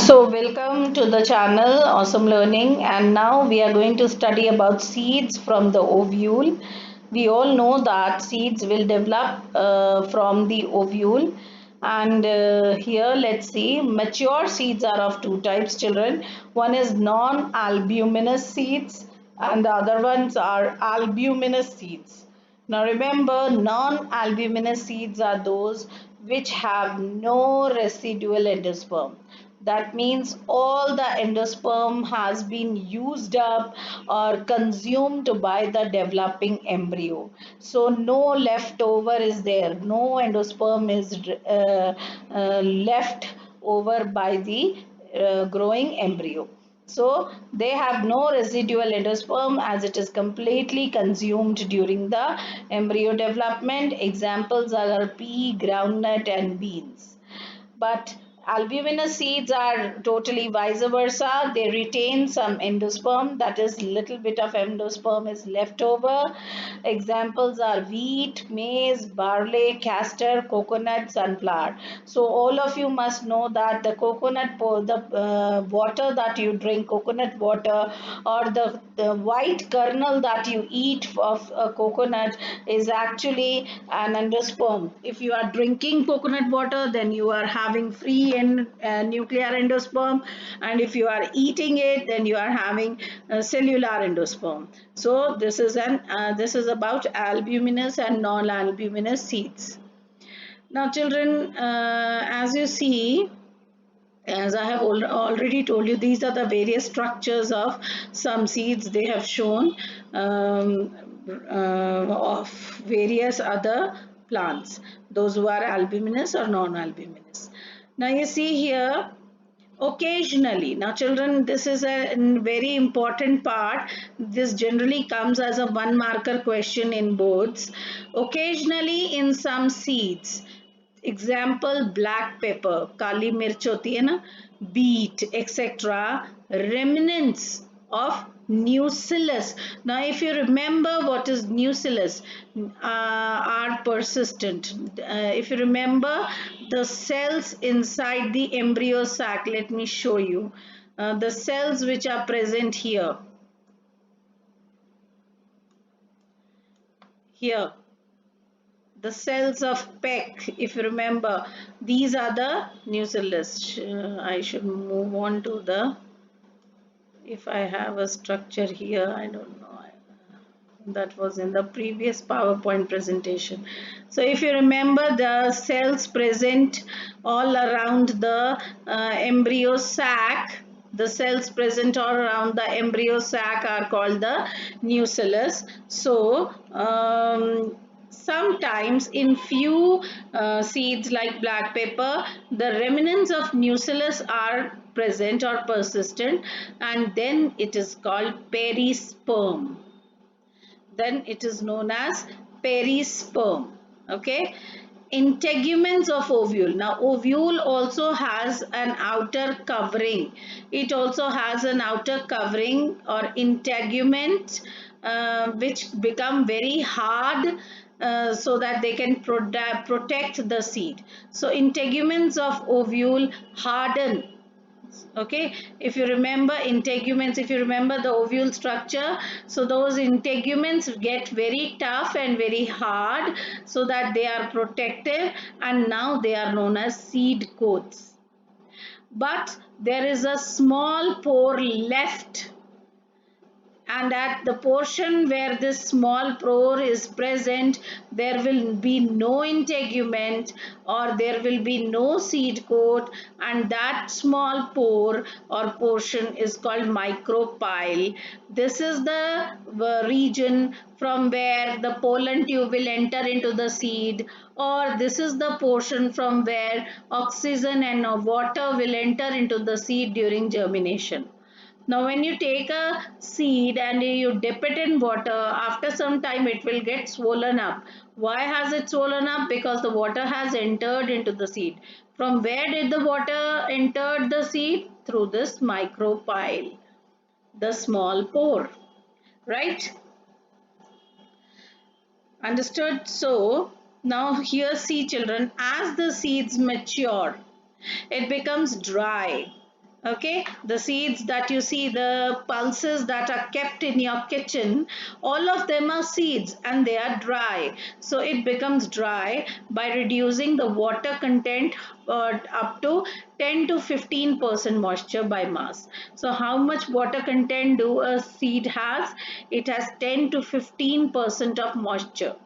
So, welcome to the channel Awesome Learning, and now we are going to study about seeds from the ovule. We all know that seeds will develop from the ovule, and here let's see mature seeds are of two types, children. One is non albuminous seeds, and the other ones are albuminous seeds. Now remember, non-albuminous seeds are those which have no residual endosperm. That means all the endosperm has been used up or consumed by the developing embryo. So no leftover is there. No endosperm is left over by the growing embryo. So they have no residual endosperm as it is completely consumed during the embryo development. Examples are pea, groundnut and beans. But albuminous seeds are totally vice versa. They retain some endosperm, that is little bit of endosperm is left over. Examples are wheat, maize, barley, castor, coconut, sunflower. So all of you must know that the water that you drink, coconut water, or the white kernel that you eat of a coconut is actually an endosperm. If you are drinking coconut water, then you are having free nuclear endosperm, and if you are eating it, then you are having cellular endosperm. So this is about albuminous and non-albuminous seeds. Now, children, as you see, as I have already told you, these are the various structures of some seeds they have shown of various other plants, those who are albuminous or non-albuminous. Now you see here, occasionally, now children, this is a very important part. This generally comes as a one marker question in boards. Occasionally in some seeds, example black pepper, काली मिर्च होती है ना, beet etcetera, remnants of nucellus. Now if you remember what is nucellus, are persistent. If you remember the cells inside the embryo sac, let me show you the cells which are present here, the cells of Peck, if you remember, these are the nucellus. I should move on to the, if I have a structure here, I don't know. That was in the previous PowerPoint presentation. So if you remember the cells present all around the embryo sac, the cells present all around the embryo sac are called the nucellus. So sometimes in few seeds like black pepper, the remnants of nucellus are present or persistent, and then it is called perisperm. Then it is known as perisperm. Okay. Integuments of ovule. Now ovule also has an outer covering. It also has an outer covering or integument which become very hard so that they can protect the seed. So integuments of ovule harden. Okay, if you remember integuments, if you remember the ovule structure, so those integuments get very tough and very hard so that they are protective, and now they are known as seed coats. But there is a small pore left, and at the portion where this small pore is present, there will be no integument or there will be no seed coat, and that small pore or portion is called micropyle. This is the region from where the pollen tube will enter into the seed, or this is the portion from where oxygen and water will enter into the seed during germination. Now when you take a seed and you dip it in water, after some time it will get swollen up. Why has it swollen up? Because the water has entered into the seed. From where did the water enter the seed? Through this micropyle, the small pore, right? Understood? So now here see children, as the seeds mature, it becomes dry. Okay, the seeds that you see, the pulses that are kept in your kitchen, all of them are seeds and they are dry. So it becomes dry by reducing the water content up to 10 to 15% moisture by mass. So how much water content do a seed has? It has 10 to 15% of moisture.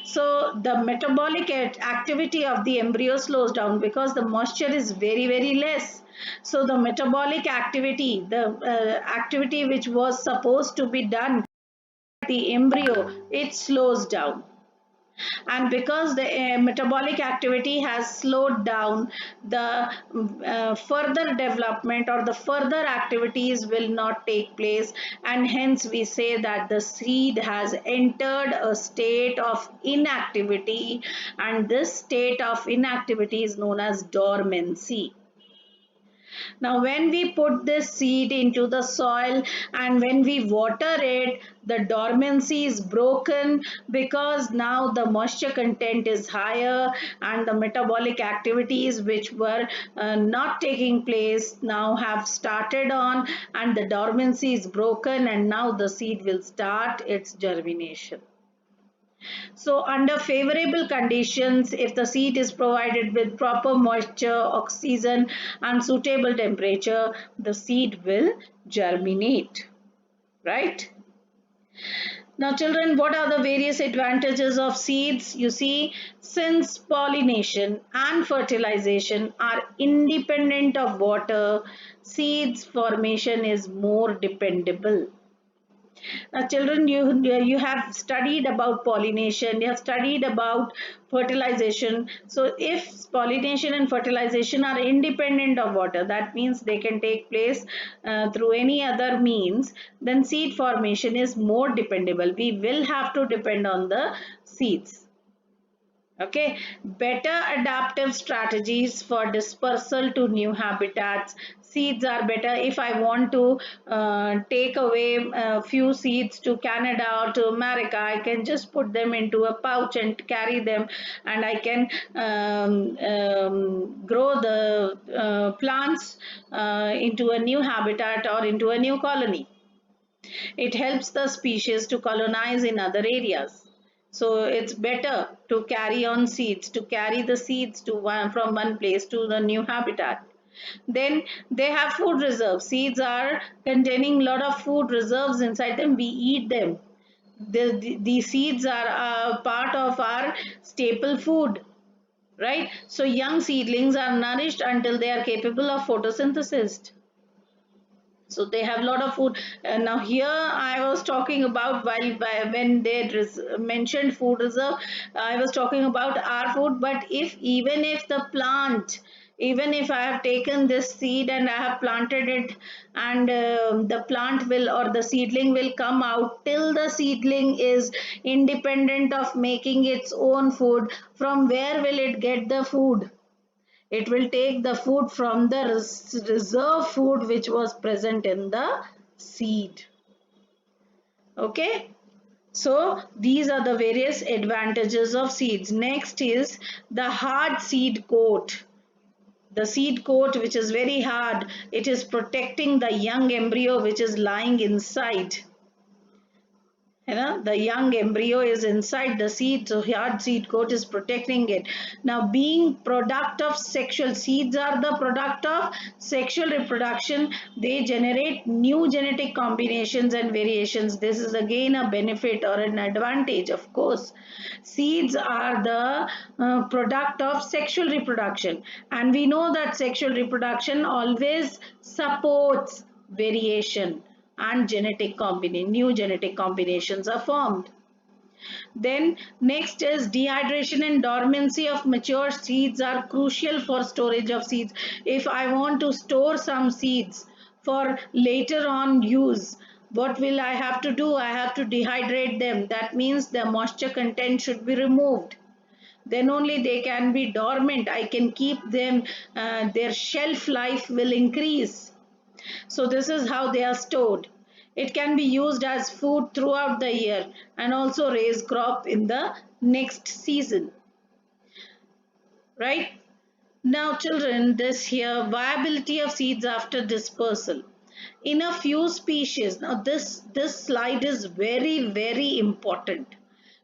So the metabolic activity of the embryo slows down because the moisture is very, very less. So the metabolic activity, the activity which was supposed to be done at the embryo, it slows down. And because the metabolic activity has slowed down, the further development or the further activities will not take place, and hence we say that the seed has entered a state of inactivity, and this state of inactivity is known as dormancy. Now, when we put this seed into the soil and when we water it, the dormancy is broken because now the moisture content is higher and the metabolic activities which were not taking place now have started on, and the dormancy is broken, and now the seed will start its germination. So under favorable conditions, if the seed is provided with proper moisture, oxygen and suitable temperature, the seed will germinate, right? Now children, what are the various advantages of seeds? You see, since pollination and fertilization are independent of water, seeds formation is more dependable. Now, children, you have studied about pollination, you have studied about fertilization. So, if pollination and fertilization are independent of water, that means they can take place through any other means, then seed formation is more dependable. We will have to depend on the seeds. Okay, better adaptive strategies for dispersal to new habitats. Seeds are better. If I want to take away a few seeds to Canada or to America, I can just put them into a pouch and carry them, and I can grow the plants into a new habitat or into a new colony. It helps the species to colonize in other areas. So it's better to carry on seeds, to carry the seeds to from one place to the new habitat. Then they have food reserves. Seeds are containing a lot of food reserves inside them. We eat them. The seeds are a part of our staple food, right? So young seedlings are nourished until they are capable of photosynthesis. So they have a lot of food. Now here I was talking about, when they mentioned food reserve, I was talking about our food. But if even if the plant, even if I have taken this seed and I have planted it, and the plant will, or the seedling will come out, till the seedling is independent of making its own food, from where will it get the food? It will take the food from the reserve food which was present in the seed. Okay. So these are the various advantages of seeds. Next is the hard seed coat. The seed coat, which is very hard, it is protecting the young embryo which is lying inside. The young embryo is inside the seed, so hard seed coat is protecting it. Now, being product of sexual, seeds are the product of sexual reproduction. They generate new genetic combinations and variations. This is again a benefit or an advantage, of course. Seeds are the product of sexual reproduction, and we know that sexual reproduction always supports variation, and new genetic combinations are formed. Then next is dehydration and dormancy of mature seeds are crucial for storage of seeds. If I want to store some seeds for later on use, what will I have to do? I have to dehydrate them. That means the moisture content should be removed. Then only they can be dormant. I can keep them, their shelf life will increase. So this is how they are stored. It can be used as food throughout the year and also raise crop in the next season, right? Now children, this here viability of seeds after dispersal. In a few species, now this slide is very important.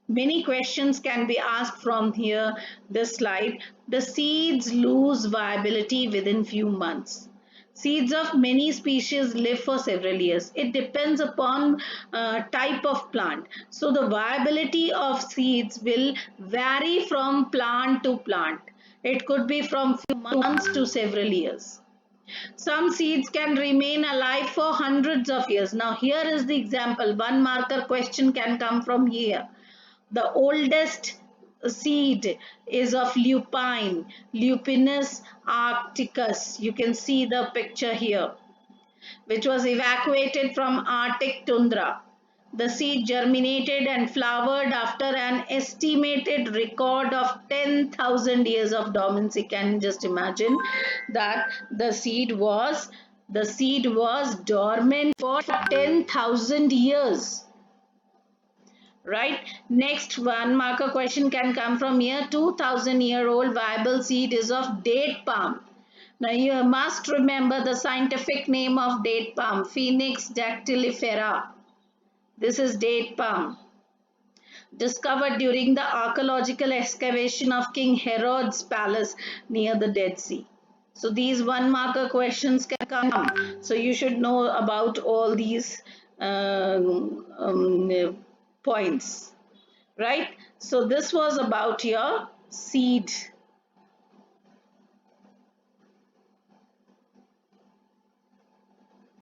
Many questions can be asked from here, this slide. The seeds lose viability within few months. Seeds of many species live for several years. It depends upon type of plant. So the viability of seeds will vary from plant to plant. It could be from few months to several years. Some seeds can remain alive for hundreds of years. Now here is the example. One marker question can come from here. The oldest seed is of lupine, Lupinus arcticus. You can see the picture here, which was evacuated from Arctic tundra. The seed germinated and flowered after an estimated record of 10,000 years of dormancy. Can you just imagine that the seed was dormant for 10,000 years? Right. Next one marker question can come from here. 2,000-year-old viable seed is of date palm. Now you must remember the scientific name of date palm, Phoenix dactylifera. This is date palm, discovered during the archaeological excavation of King Herod's palace near the Dead Sea. So these one marker questions can come. So you should know about all these points, right? So this was about your seed